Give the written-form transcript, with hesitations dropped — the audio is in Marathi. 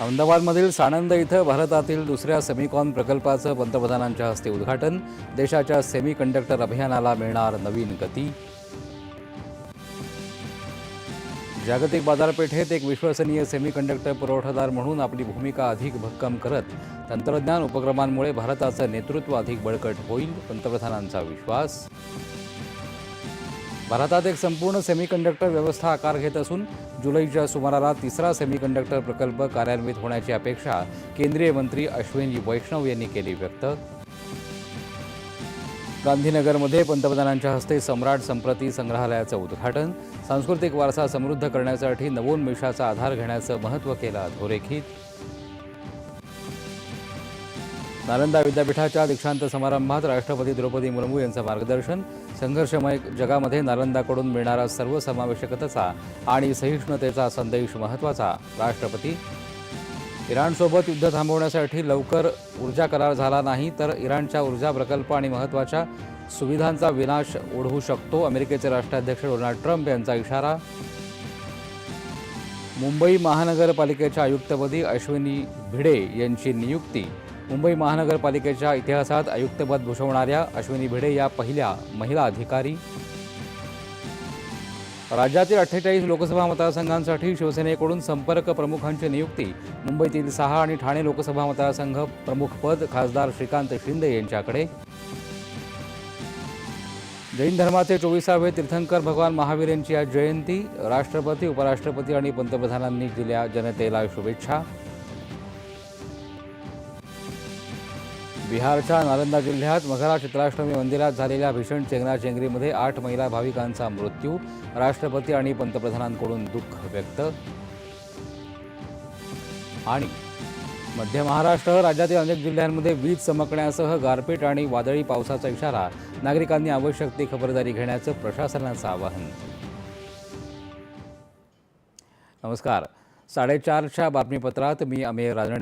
अहमदाबादमधील साणंद इथं भारतातील दुसऱ्या सेमिकॉन प्रकल्पाचं पंतप्रधानांच्या हस्ते उद्घाटन। देशाच्या सेमीकंडक्टर अभियानाला मिळणार नवीन गती। जागतिक बाजारपेठेत एक विश्वसनीय सेमीकंडक्टर पुरवठादार म्हणून आपली भूमिका अधिक भक्कम करत तंत्रज्ञान उपक्रमांमुळे भारताचं नेतृत्व अधिक बळकट होईल, पंतप्रधानांचा विश्वास। भारतात एक संपूर्ण सेमीकंडक्टर व्यवस्था आकार घेत असून जुलैच्या सुमाराला तिसरा सेमीकंडक्टर प्रकल्प कार्यान्वित होण्याची अपेक्षा केंद्रीय मंत्री अश्विनी वैष्णव यांनी केली व्यक्त। गांधीनगरमध्ये पंतप्रधानांच्या हस्ते सम्राट संप्रती संग्रहालयाचं उद्घाटन। सांस्कृतिक वारसा समृद्ध करण्यासाठी नवोन्मेषाचा आधार घेण्याचं महत्त्व केलं अधोरेखित। नालंदा विद्यापीठाच्या दीक्षांत समारंभात राष्ट्रपती द्रौपदी मुर्मू यांचं मार्गदर्शन। संघर्षमय जगामध्ये नालंदाकडून मिळणारा सर्वसमावेशकतेचा आणि सहिष्णुतेचा संदेश महत्त्वाचा, राष्ट्रपती। इराणसोबत युद्ध थांबवण्यासाठी लवकर ऊर्जा करार झाला नाही तर इराणच्या ऊर्जा प्रकल्प आणि महत्त्वाच्या सुविधांचा विनाश ओढवू शकतो, अमेरिकेचे राष्ट्राध्यक्ष डोनाल्ड ट्रम्प यांचा इशारा। मुंबई महानगरपालिकेच्या आयुक्तपदी अश्विनी भिडे यांची नियुक्ती। मुंबई महानगरपालिकेच्या इतिहासात आयुक्तपद भूषवणाऱ्या अश्विनी भिडे या पहिल्या महिला अधिकारी। राज्यातील 48 लोकसभा मतदारसंघांसाठी शिवसेनेकडून संपर्क प्रमुखांची नियुक्ती। मुंबईतील 6 आणि ठाणे लोकसभा मतदारसंघ प्रमुखपद खासदार श्रीकांत शिंदे यांच्याकडे। जैन धर्माचे 24वे तीर्थंकर भगवान महावीर यांची आज जयंती। राष्ट्रपती, उपराष्ट्रपती आणि पंतप्रधानांनी दिल्या जनतेला शुभेच्छा। बिहारच्या नालंदा जिल्ह्यात मघरा चित्राष्टमी मंदिरात झालेल्या भीषण चेंगराचेंगरीमध्ये 8 महिला भाविकांचा मृत्यू। राष्ट्रपती आणि पंतप्रधानांकडून दुःख व्यक्त। आणि मध्य महाराष्ट्र राज्यातील अनेक जिल्ह्यांमध्ये वीज चमकण्यासह गारपीट आणि वादळी पावसाचा इशारा। नागरिकांनी आवश्यक ती खबरदारी घेण्याचं प्रशासनाचं आवाहन। नमस्कार, 4:30च्या बातमीपत्रात मी अमेय राजणे।